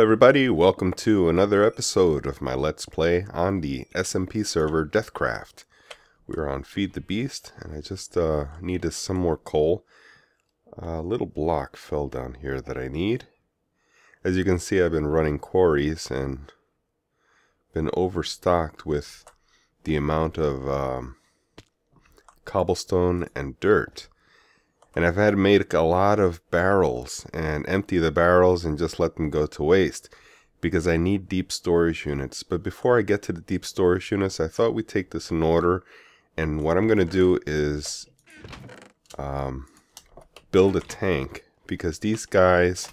everybody, welcome to another episode of my Let's Play on the SMP server DeathCraft. We're on Feed the Beast, and I just needed some more coal. A little block fell down here that I need. As you can see, I've been running quarries and been overstocked with the amount of cobblestone and dirt. And I've had to make a lot of barrels and empty the barrels and just let them go to waste because I need deep storage units. But before I get to the deep storage units, I thought we'd take this in order. And what I'm going to do is build a tank, because these guys,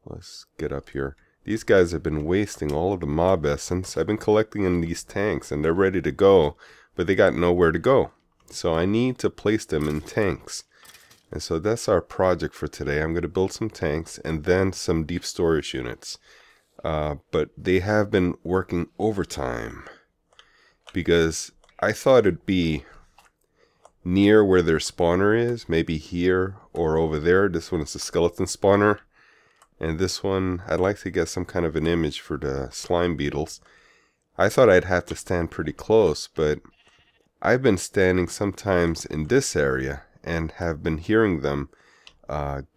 let's get up here. These guys have been wasting all of the mobessence. I've been collecting in these tanks and they're ready to go, but they got nowhere to go. So I need to place them in tanks. And so that's our project for today. I'm going to build some tanks and then some deep storage units. But they have been working overtime because I thought it'd be near where their spawner is, maybe here or over there. This one is the skeleton spawner. And this one, I'd like to get some kind of an image for the slime beetles. I thought I'd have to stand pretty close, but I've been standing sometimes in this area and have been hearing them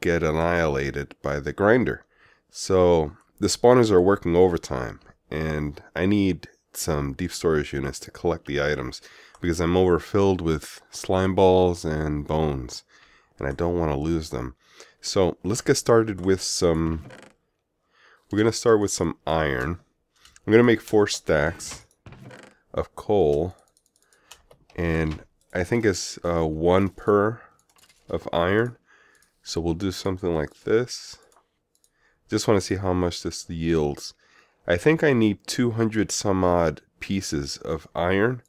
get annihilated by the grinder. So the spawners are working overtime, and I need some deep storage units to collect the items because I'm overfilled with slime balls and bones, and I don't want to lose them. So let's get started with some. We're going to start with some iron. I'm going to make 4 stacks of coal, and I think it's 1 per of iron. So we'll do something like this. Just want to see how much this yields. I think I need 200 some odd pieces of iron.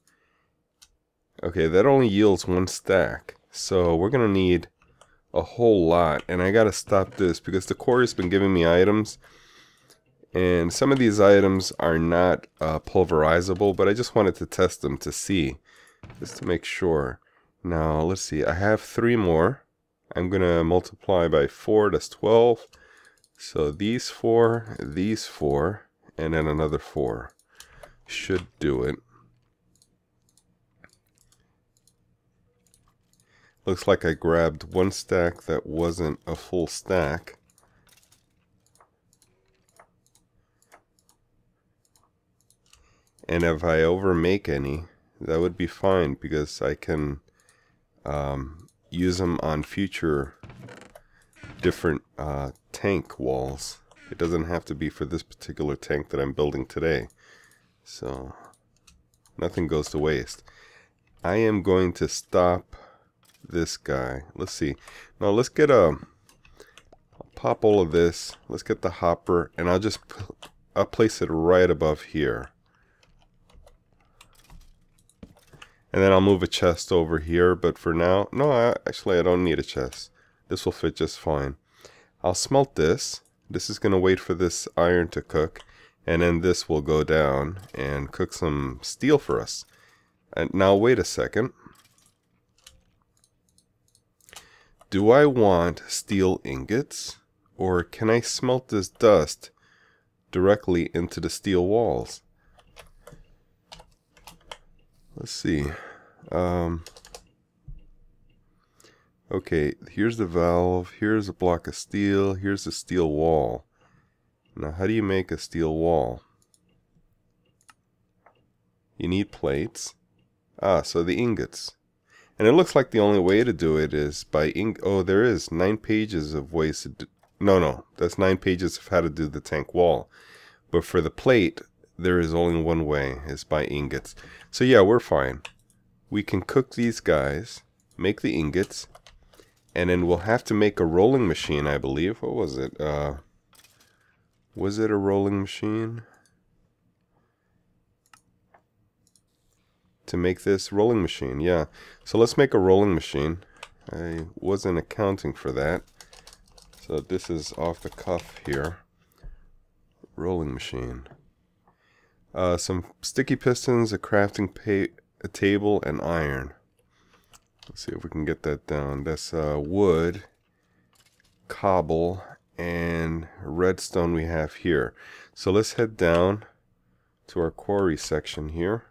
Okay, that only yields 1 stack. So we're going to need a whole lot. And I got to stop this because the quarry's been giving me items. And some of these items are not pulverizable, but I just wanted to test them to see. Just to make sure. Now, let's see. I have 3 more. I'm going to multiply by 4. That's 12. So these 4, and then another 4. Should do it. Looks like I grabbed 1 stack that wasn't a full stack. And if I overmake any, that would be fine because I can use them on future different tank walls. It doesn't have to be for this particular tank that I'm building today. So nothing goes to waste. I am going to stop this guy. Let's see. Now let's get I'll pop all of this. Let's get the hopper, and I'll place it right above here. And then I'll move a chest over here, but for now, no, actually I don't need a chest. This will fit just fine. I'll smelt this. This is going to wait for this iron to cook, and then this will go down and cook some steel for us. And now wait a second. Do I want steel ingots, or can I smelt this dust directly into the steel walls? Let's see. Okay, here's the valve, here's a block of steel, here's a steel wall. Now, how do you make a steel wall? You need plates. So the ingots. And it looks like the only way to do it is by oh, there is 9 pages of ways to do. No, that's 9 pages of how to do the tank wall. But for the plate, there is only one way, is by ingots. So yeah, we're fine. We can cook these guys, make the ingots, and then we'll have to make a rolling machine, I believe. What was it? Was it a rolling machine? To make this rolling machine, yeah. So let's make a rolling machine. I wasn't accounting for that. So this is off the cuff here. Rolling machine. Some sticky pistons, a crafting a table, and iron. Let's see if we can get that down. That's wood, cobble, and redstone we have here. So let's head down to our quarry section here.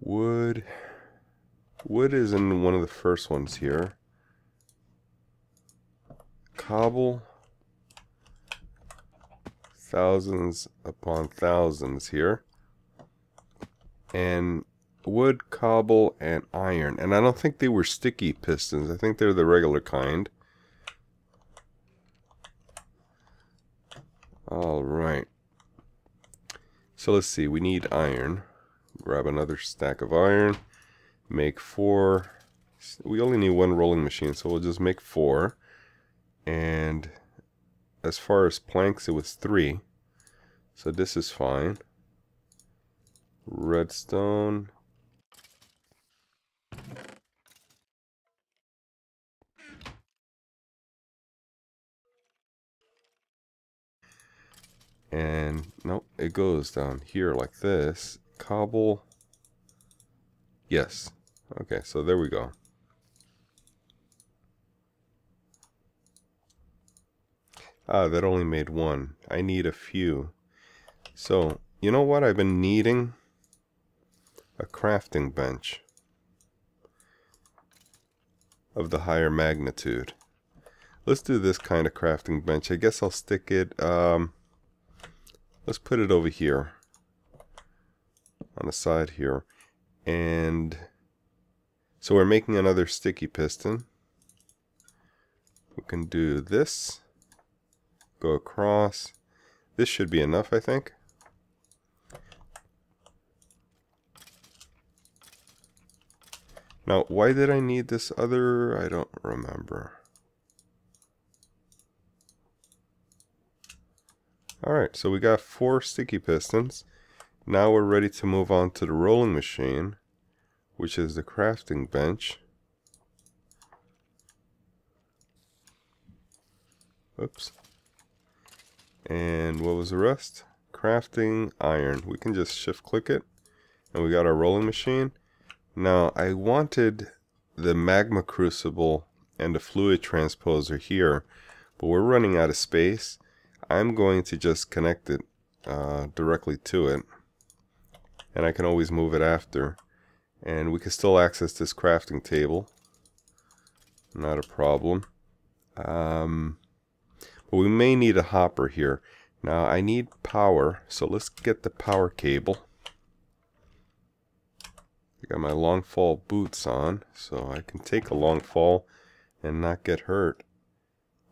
Wood is in one of the first ones here. Cobble, thousands upon thousands here. And wood, cobble, and iron. And I don't think they were sticky pistons. I think they're the regular kind. Alright. So let's see. We need iron. Grab another stack of iron. Make 4. We only need 1 rolling machine, so we'll just make 4. And as far as planks, it was 3. So this is fine. Redstone. And nope, it goes down here like this. Cobble. Yes. Okay, so there we go. Ah, that only made 1. I need a few. So, you know what I've been needing? A crafting bench of the higher magnitude. Let's do this kind of crafting bench. I guess I'll stick it, let's put it over here on the side here. And so we're making another sticky piston. We can do this, go across. This should be enough, I think. Now, why did I need this other? I don't remember. Alright, so we got 4 sticky pistons. Now we're ready to move on to the rolling machine, which is the crafting bench. Oops. And what was the rest? Crafting iron. We can just shift click it, and we got our rolling machine. Now I wanted the magma crucible and the fluid transposer here, but we're running out of space. I'm going to just connect it directly to it, and I can always move it after, and we can still access this crafting table, not a problem. But we may need a hopper here. Now I need power, so let's get the power cable. I got my long fall boots on, so I can take a long fall and not get hurt.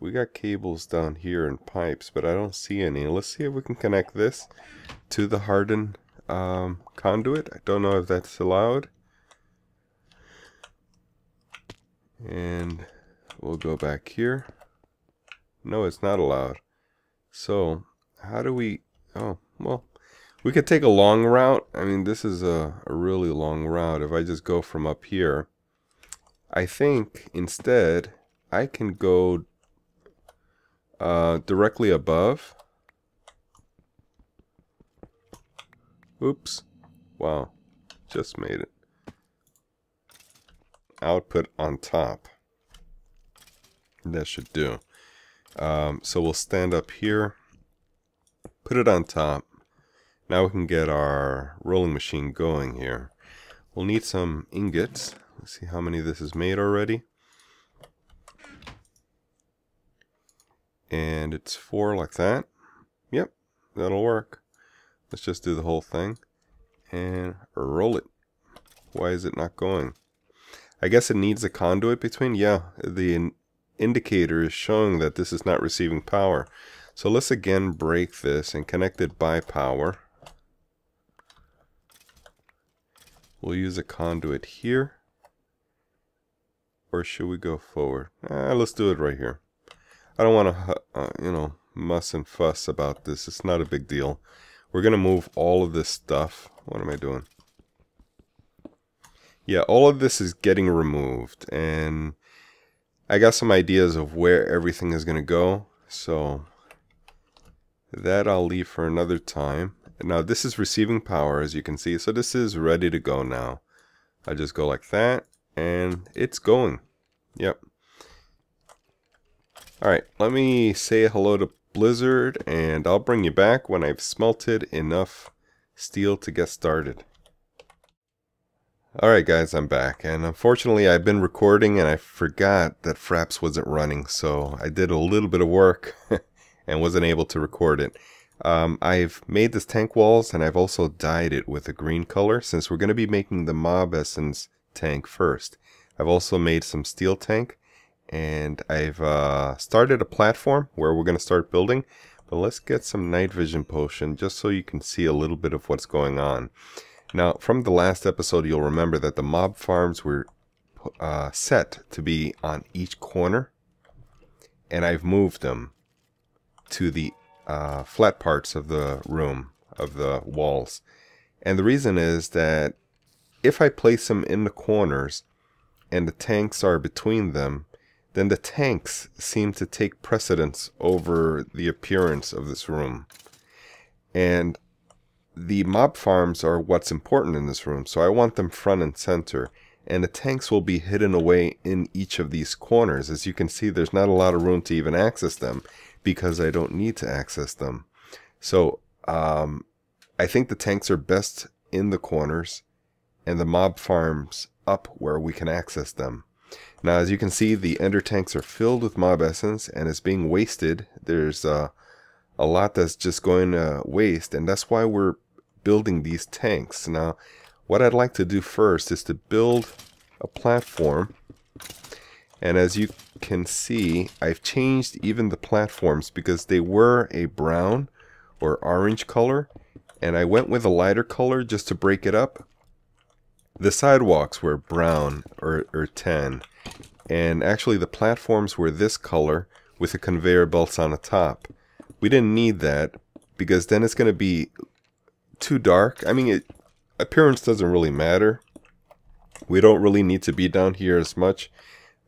We got cables down here and pipes, but I don't see any. Let's see if we can connect this to the hardened conduit. I don't know if that's allowed. And we'll go back here. No, it's not allowed. So how do we... Oh, well, we could take a long route. I mean, this is a really long route. If I just go from up here, I think instead I can go directly above. Oops. Wow. Just made it. Output on top. That should do. So we'll stand up here, put it on top. Now we can get our rolling machine going here. We'll need some ingots. Let's see how many this is made already. And it's 4 like that. Yep, that'll work. Let's just do the whole thing and roll it. Why is it not going? I guess it needs a conduit between. Yeah, the indicator is showing that this is not receiving power. So let's again break this and connect it by power. We'll use a conduit here. Or should we go forward? Let's do it right here. I don't want to, muss and fuss about this. It's not a big deal. We're going to move all of this stuff. What am I doing? Yeah, all of this is getting removed. And I got some ideas of where everything is going to go. So that I'll leave for another time. Now this is receiving power, as you can see. So this is ready to go now. I just go like that. And it's going. Yep. Alright, let me say hello to Blizzard, and I'll bring you back when I've smelted enough steel to get started. Alright guys, I'm back, and unfortunately I've been recording and I forgot that Fraps wasn't running, so I did a little bit of work and wasn't able to record it. I've made this tank walls, and I've also dyed it with a green color since we're going to be making the mobessence tank first. I've also made some steel tank, and I've started a platform where we're going to start building. But let's get some night vision potion just so you can see a little bit of what's going on. Now, from the last episode, you'll remember that the mob farms were set to be on each corner, and I've moved them to the flat parts of the room, of the walls. And the reason is that if I place them in the corners and the tanks are between them, then the tanks seem to take precedence over the appearance of this room. And the mob farms are what's important in this room, so I want them front and center. And the tanks will be hidden away in each of these corners. As you can see, there's not a lot of room to even access them, because I don't need to access them. So I think the tanks are best in the corners, and the mob farms up where we can access them. Now, as you can see, the ender tanks are filled with mob essence, and it's being wasted. There's a lot that's just going to waste, and that's why we're building these tanks. Now, what I'd like to do first is to build a platform, and as you can see, I've changed even the platforms because they were a brown or orange color, and I went with a lighter color just to break it up. The sidewalks were brown or tan, and actually the platforms were this color with the conveyor belts on the top. We didn't need that because then it's going to be too dark. I mean, appearance doesn't really matter. We don't really need to be down here as much,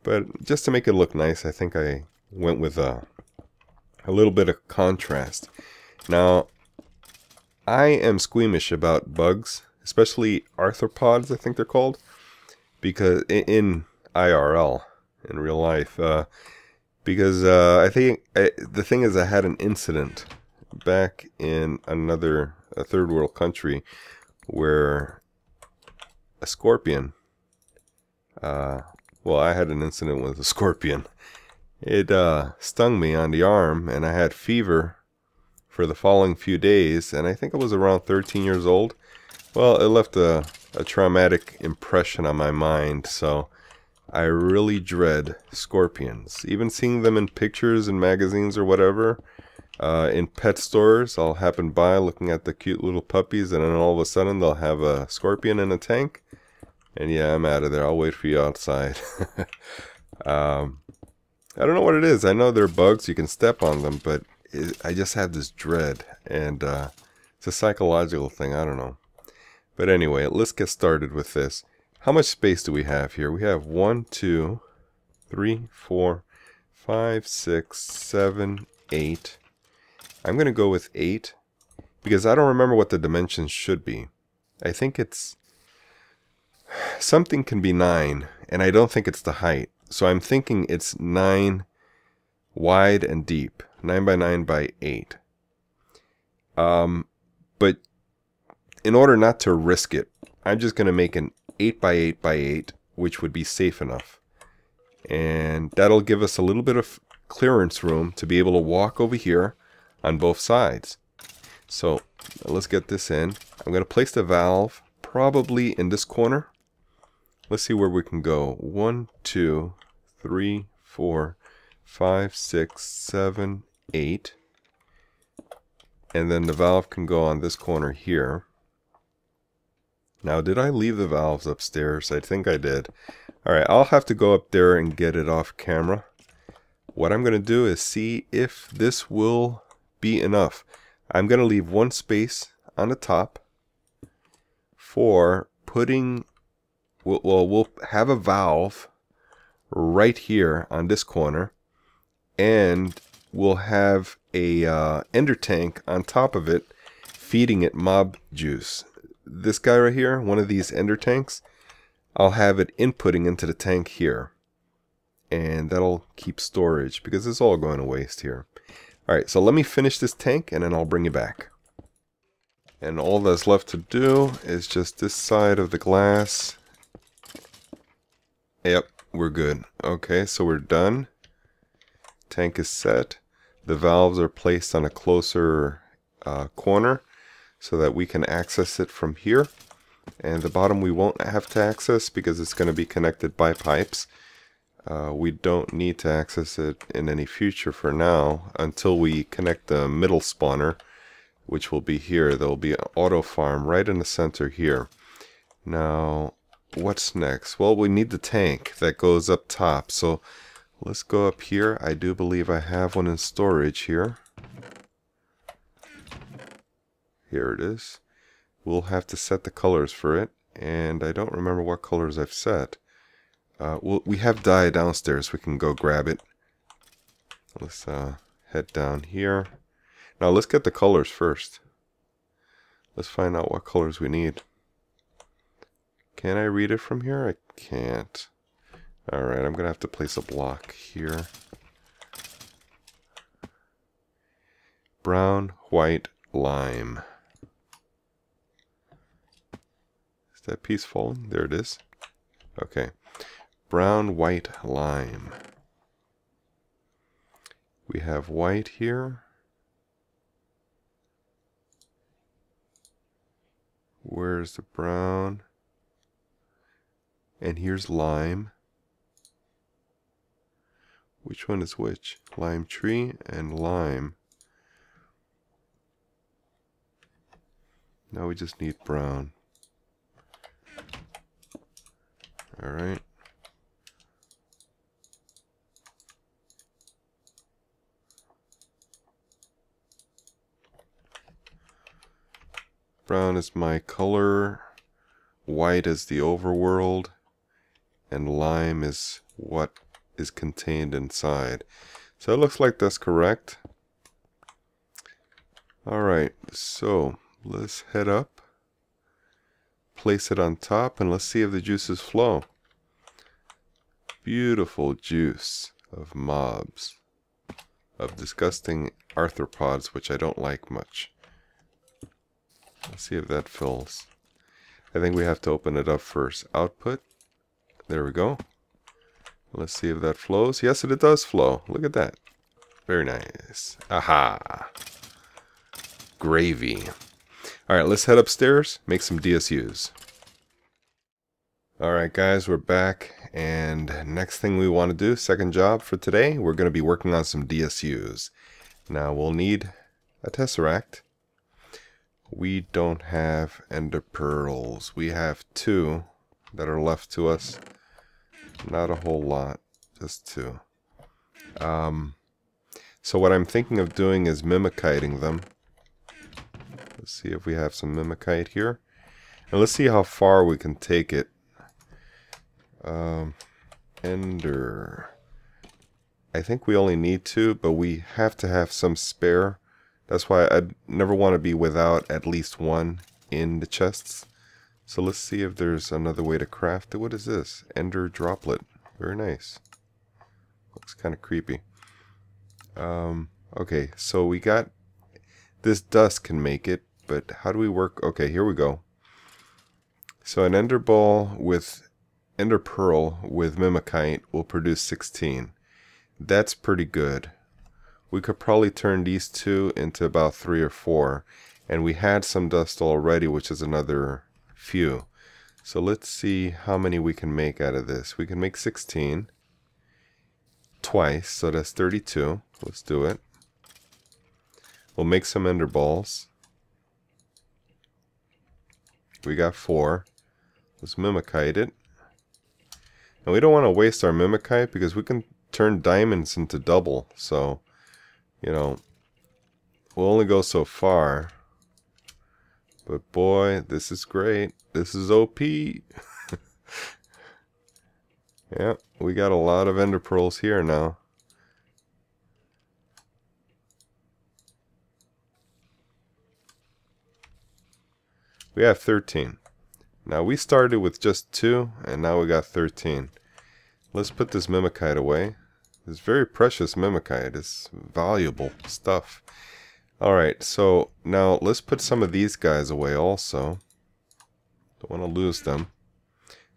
but just to make it look nice, I think I went with a little bit of contrast. Now, I am squeamish about bugs, especially arthropods, I think they're called, because in IRL, in real life, because I think the thing is, I had an incident back in a third world country where a scorpion, well, I had an incident with a scorpion. It stung me on the arm, and I had fever for the following few days, and I think I was around 13 years old. Well, it left a traumatic impression on my mind, so I really dread scorpions. Even seeing them in pictures and magazines or whatever, in pet stores, I'll happen by looking at the cute little puppies, and then all of a sudden they'll have a scorpion in a tank. And yeah, I'm out of there. I'll wait for you outside. I don't know what it is. I know they're bugs. You can step on them, but I just have this dread. And it's a psychological thing. I don't know. But anyway, let's get started with this. How much space do we have here? We have 1, 2, 3, 4, 5, 6, 7, 8. I'm going to go with 8 because I don't remember what the dimensions should be. I think it's... something can be 9, and I don't think it's the height. So I'm thinking it's 9 wide and deep. 9 by 9 by 8. But in order not to risk it, I'm just going to make an 8 by 8 by 8, which would be safe enough. And that'll give us a little bit of clearance room to be able to walk over here on both sides. So let's get this in. I'm going to place the valve probably in this corner. Let's see where we can go. 1, 2, 3, 4, 5, 6, 7, 8. And then the valve can go on this corner here. Now, did I leave the valves upstairs? I think I did. Alright, I'll have to go up there and get it off camera. What I'm going to do is see if this will be enough. I'm going to leave one space on the top for putting... we'll have a valve right here on this corner, and we'll have a ender tank on top of it feeding it mob juice. This guy right here, one of these ender tanks, I'll have it inputting into the tank here. and that'll keep storage because it's all going to waste here. Alright, so let me finish this tank and then I'll bring you back. And all that's left to do is just this side of the glass. Yep, we're good. Okay, so we're done. Tank is set. The valves are placed on a closer corner so that we can access it from here. And the bottom we won't have to access because it's going to be connected by pipes. We don't need to access it in any future for now until we connect the middle spawner, which will be here. There will be an auto farm right in the center here. Now, what's next? Well, we need the tank that goes up top. So let's go up here. I do believe I have one in storage here. Here it is. We'll have to set the colors for it, and I don't remember what colors I've set. We have dye downstairs. We can go grab it. Let's head down here. Now let's get the colors first. Let's find out what colors we need. Can I read it from here? I can't. Alright, I'm going to have to place a block here. Brown, white, lime. Is that piece falling? There it is. Okay. Brown, white, lime. We have white here. Where's the brown? And here's lime. Which one is which? Lime tree and lime. Now we just need brown. Alright. Brown is my color, white is the overworld, and lime is what is contained inside. So it looks like that's correct. Alright, so let's head up, place it on top, and let's see if the juices flow. Beautiful juice of mobs, of disgusting arthropods, which I don't like much. Let's see if that fills. I think we have to open it up first. Output. There we go. Let's see if that flows. Yes, it does flow. Look at that. Very nice. Aha. Gravy. Alright, let's head upstairs, make some DSUs. Alright guys, we're back. And next thing we want to do, second job for today, we're going to be working on some DSUs. Now we'll need a Tesseract. We don't have ender pearls. We have 2 that are left to us. Not a whole lot, just 2. So what I'm thinking of doing is mimikiting them. Let's see if we have some mimikite here. And let's see how far we can take it. Ender. I think we only need 2, but we have to have some spare. That's why I'd never want to be without at least 1 in the chests. So let's see if there's another way to craft it. What is this? Ender droplet. Very nice. Looks kind of creepy. Okay, so we got this dust can make it, but how do we work? Okay, here we go. So an ender ball with ender pearl with mimikite will produce 16. That's pretty good. We could probably turn these 2 into about 3 or 4. And we had some dust already, which is another few. So let's see how many we can make out of this. We can make 16 twice, so that's 32. Let's do it. We'll make some ender balls. We got 4. Let's mimikite it. And we don't want to waste our mimikite because we can turn diamonds into double. So, you know, we'll only go so far. But boy, this is great. This is OP. Yeah, we got a lot of ender pearls here now. We have 13. Now we started with just 2, and now we got 13. let's put this mimikite away. This very precious mimikite is valuable stuff. Alright, so now let's put some of these guys away also. Don't want to lose them.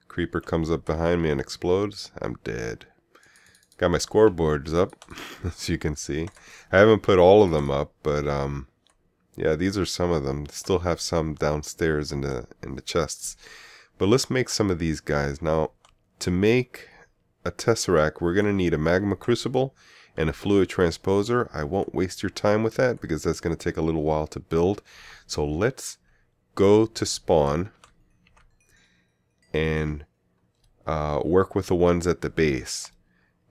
Creeper comes up behind me and explodes. I'm dead. Got my scoreboards up, as you can see. I haven't put all of them up, but yeah, these are some of them. Still have some downstairs in the chests. But let's make some of these guys. Now, to make a tesseract, we're going to need a magma crucible and a fluid transposer. I won't waste your time with that because that's going to take a little while to build. So let's go to spawn and work with the ones at the base.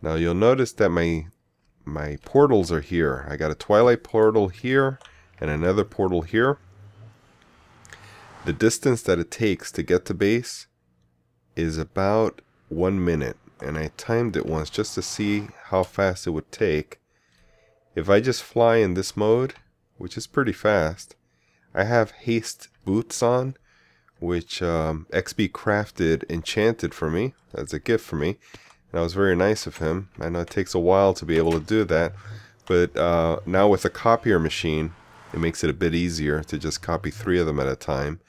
Now you'll notice that my portals are here. I got a twilight portal here and another portal here. The distance that it takes to get to base is about 1 minute, and I timed it once just to see how fast it would take. If I just fly in this mode, which is pretty fast, I have haste boots on, which XB crafted enchanted for me as a gift for me. That was very nice of him. I know it takes a while to be able to do that, but now with a copier machine, it makes it a bit easier to just copy 3 of them at a time.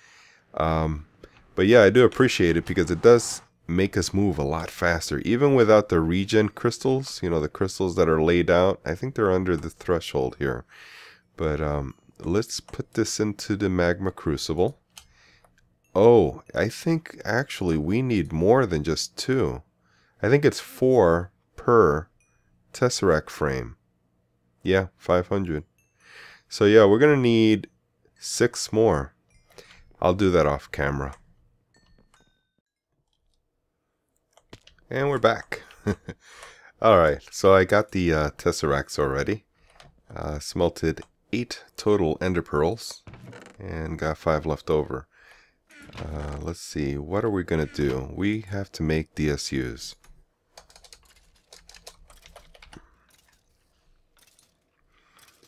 But yeah, I do appreciate it because it does make us move a lot faster, even without the regen crystals. You know, the crystals that are laid out. I think they're under the threshold here. But let's put this into the magma crucible. Oh, I think actually we need more than just 2. I think it's 4 per tesseract frame. Yeah, 500. So yeah, we're gonna need 6 more. I'll do that off camera. And we're back. Alright, so I got the tesseracts already. Smelted 8 total ender pearls and got 5 left over. Let's see, what are we gonna do? We have to make DSUs.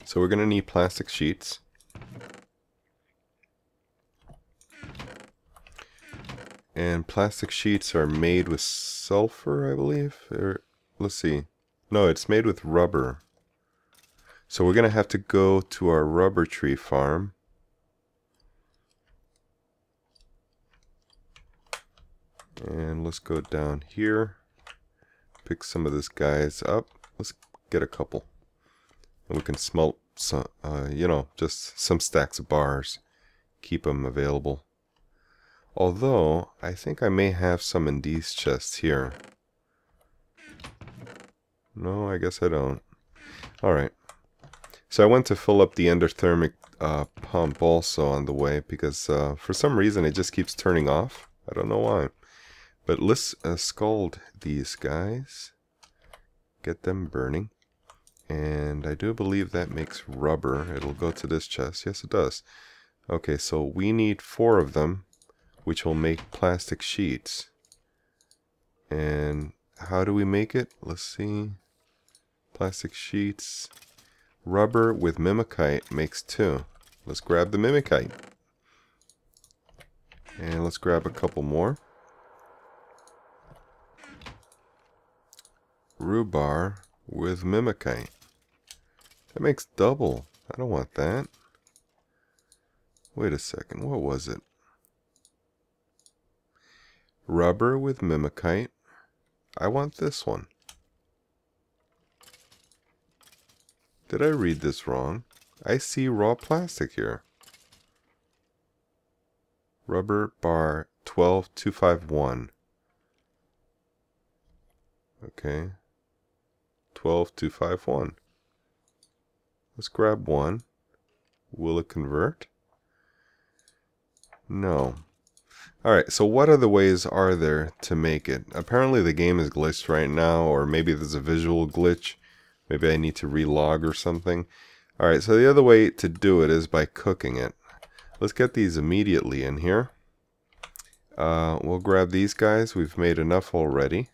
So we're going to need plastic sheets. And plastic sheets are made with sulfur, I believe. Or, let's see. No, it's made with rubber. So we're going to have to go to our rubber tree farm. And let's go down here. Pick some of this guys up. Let's get a couple. And we can smelt some, you know, just some stacks of bars. Keep them available. Although, I think I may have some in these chests here. No, I guess I don't. Alright. So I went to fill up the endothermic pump also on the way because for some reason it just keeps turning off. I don't know why. But let's scald these guys. Get them burning. And I do believe that makes rubber. It'll go to this chest. Yes, it does. Okay, so we need 4 of them, which will make plastic sheets. And how do we make it? Let's see. Plastic sheets. Rubber with mimikite makes 2. Let's grab the mimikite. And let's grab a couple more. Rhubarb with mimikite. That makes double. I don't want that. Wait a second. What was it? Rubber with mimikite. I want this one. Did I read this wrong? I see raw plastic here. Rubber bar 12251. Okay. 12251. Let's grab one. Will it convert? No. Alright, so what other ways are there to make it? Apparently the game is glitched right now, or maybe there's a visual glitch. Maybe I need to relog or something. Alright, so the other way to do it is by cooking it. Let's get these immediately in here. We'll grab these guys. We've made enough already.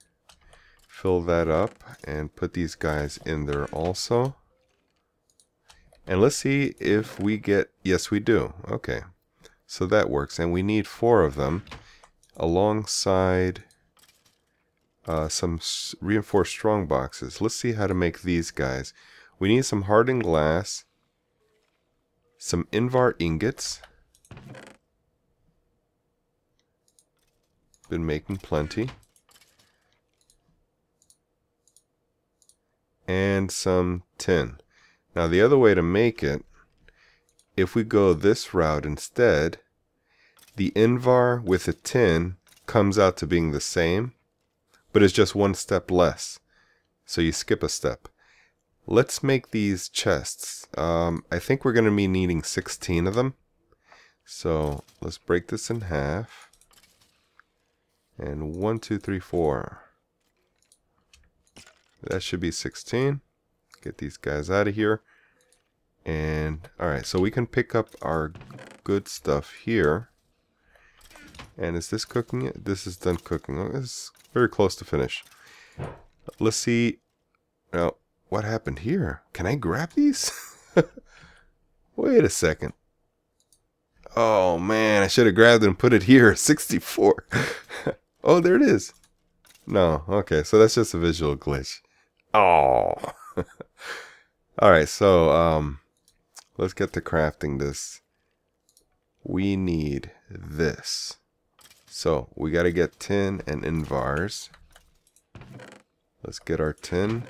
Fill that up and put these guys in there also. And let's see if we get... Yes, we do. Okay. So that works. And we need 4 of them alongside some reinforced strong boxes. Let's see how to make these guys. We need some hardened glass, some Invar ingots. Been making plenty. And some tin. Now the other way to make it, if we go this route instead, the Invar with the tin comes out to being the same, but it's just one step less. So you skip a step. Let's make these chests. I think we're going to be needing 16 of them. So let's break this in half. And 1, 2, 3, 4. That should be 16. Get these guys out of here. And alright, so we can pick up our good stuff here. And is this cooking it? This is done cooking. Oh, this is very close to finish. Let's see. Now, what happened here? Can I grab these? Wait a second. Oh man, I should have grabbed it and put it here. 64. Oh, there it is. No, okay, so that's just a visual glitch. Oh. Alright, so let's get to crafting this. We need this. So we got to get tin and invars. Let's get our tin.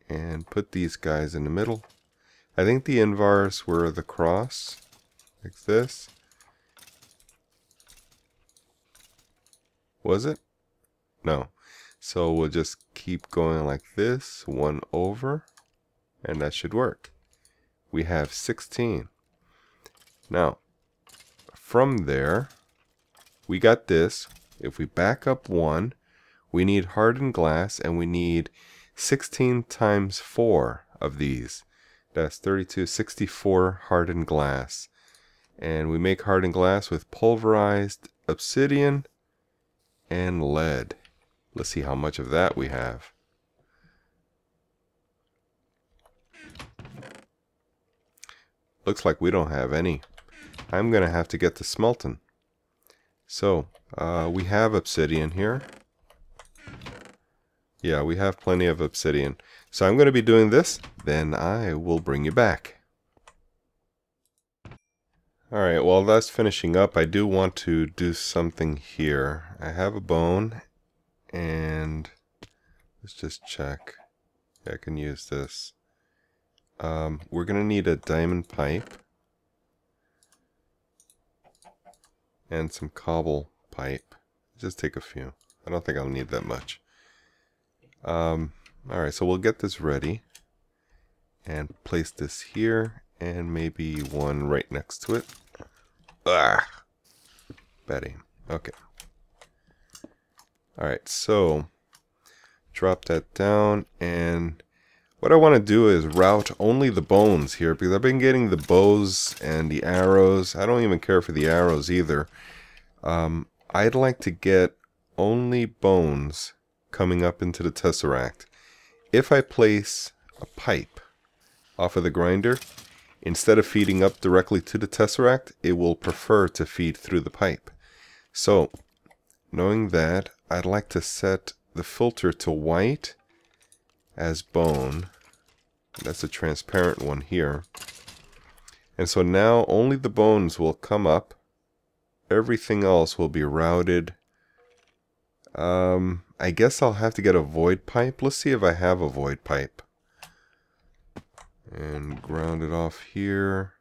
And put these guys in the middle. I think the invars were the cross, like this. Was it? No. So we'll just keep going like this, one over, and that should work. We have 16. Now, from there, we got this. If we back up one, we need hardened glass, and we need 16 times 4 of these. That's 32, 64 hardened glass. And we make hardened glass with pulverized obsidian and lead. Let's see how much of that we have. Looks like we don't have any. I'm going to have to get to smelting. So, we have obsidian here. Yeah, we have plenty of obsidian. So I'm going to be doing this, then I will bring you back. Alright, while that's finishing up, I do want to do something here. I have a bone, and let's just check. Yeah, I can use this. We're going to need a diamond pipe. And some cobble pipe. Just take a few. I don't think I'll need that much. Alright, so we'll get this ready. And place this here. And maybe one right next to it. Ah! Bad aim. Okay. Alright, so drop that down, and what I want to do is route only the bones here, because I've been getting the bows and the arrows. I don't even care for the arrows either. I'd like to get only bones coming up into the tesseract. If I place a pipe off of the grinder, instead of feeding up directly to the tesseract, it will prefer to feed through the pipe. So, knowing that, I'd like to set the filter to white as bone. That's a transparent one here. And so now only the bones will come up. Everything else will be routed. I guess I'll have to get a void pipe. Let's see if I have a void pipe. And ground it off here.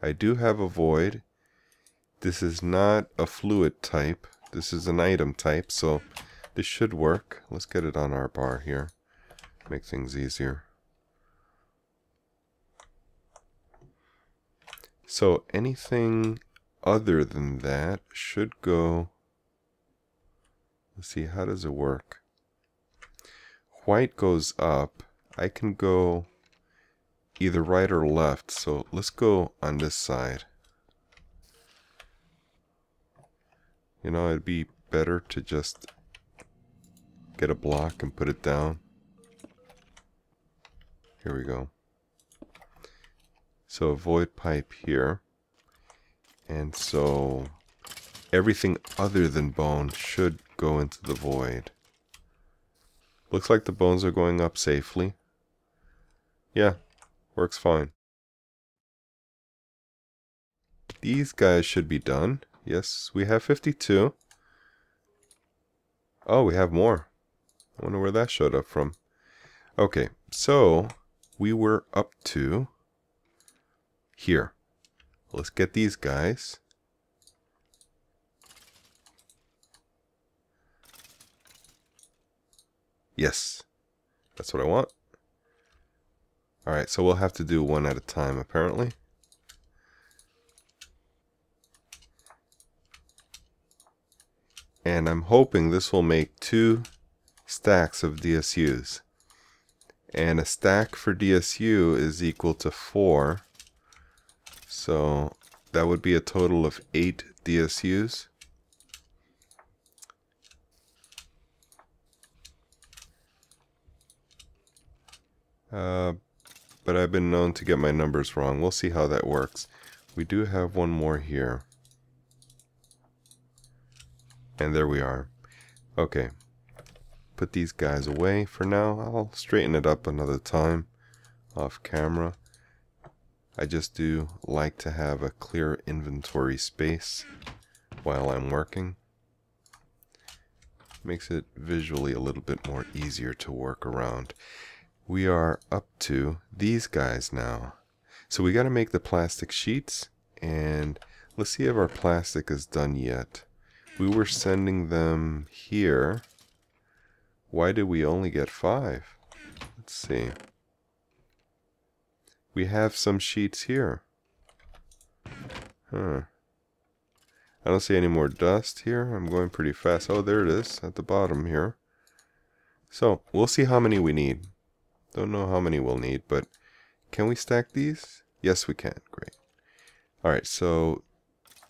I do have a void. This is not a fluid type. This is an item type, so this should work. Let's get it on our bar here. Make things easier. So anything other than that should go. Let's see, how does it work? White goes up. I can go either right or left, so let's go on this side. You know, it'd be better to just get a block and put it down. Here we go. So a void pipe here. And so everything other than bone should go into the void. Looks like the bones are going up safely. Yeah, works fine. These guys should be done. Yes, we have 52. Oh, we have more. I wonder where that showed up from. Okay, so we were up to here. Let's get these guys. Yes, that's what I want. Alright, so we'll have to do one at a time apparently. And I'm hoping this will make 2 stacks of DSUs. And a stack for DSU is equal to 4. So that would be a total of 8 DSUs. But I've been known to get my numbers wrong. We'll see how that works. We do have one more here. And there we are. Okay. Put these guys away for now. I'll straighten it up another time off camera. I just do like to have a clear inventory space while I'm working. Makes it visually a little bit more easier to work around. We are up to these guys now. So we got to make the plastic sheets, and let's see if our plastic is done yet. We were sending them here. Why did we only get 5? Let's see. We have some sheets here. I don't see any more dust here. I'm going pretty fast. Oh, there it is at the bottom here. So we'll see how many we need. Don't know how many we'll need, but can we stack these? Yes, we can. Great. Alright, so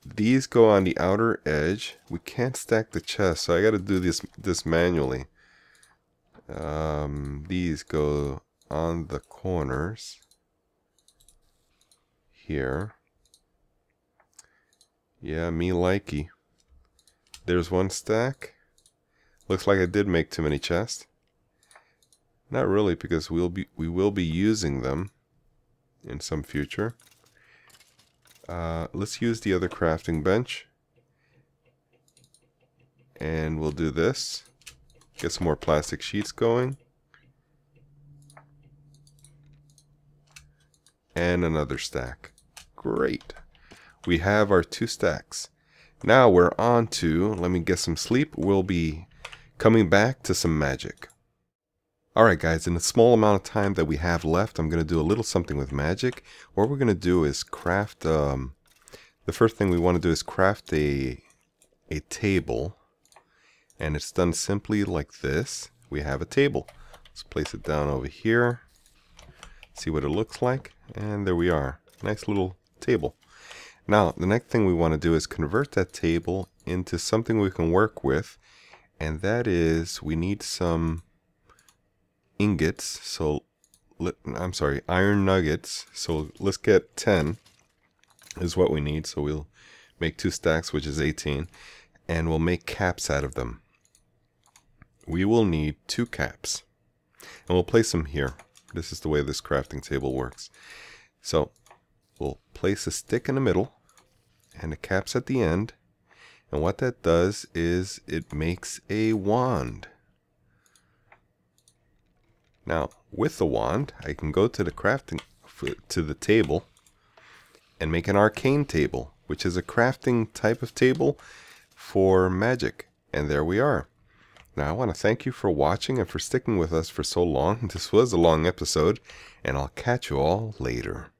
these go on the outer edge. We can't stack the chest, so I got to do this manually. These go on the corners here. Yeah, me likey. There's one stack. Looks like I did make too many chests. Not really, because we will be using them in some future. Let's use the other crafting bench. And we'll do this. Get some more plastic sheets going. And another stack. Great. We have our 2 stacks. Now we're on to, let me get some sleep. We'll be coming back to some magic. Alright guys, in the small amount of time that we have left, I'm going to do a little something with magic. What we're going to do is craft, the first thing we want to do is craft a table. And it's done simply like this. We have a table. Let's place it down over here. See what it looks like. And there we are. Nice little table. Now, the next thing we want to do is convert that table into something we can work with. And that is, we need some ingots, so I'm sorry, iron nuggets. So let's get 10 is what we need. So we'll make 2 stacks, which is 18, and we'll make caps out of them. We will need 2 caps, and we'll place them here. This is the way this crafting table works. So we'll place a stick in the middle and the caps at the end, and what that does is it makes a wand. Now, with the wand, I can go to the table and make an arcane table, which is a crafting type of table for magic. And there we are. Now, I want to thank you for watching and for sticking with us for so long. This was a long episode, and I'll catch you all later.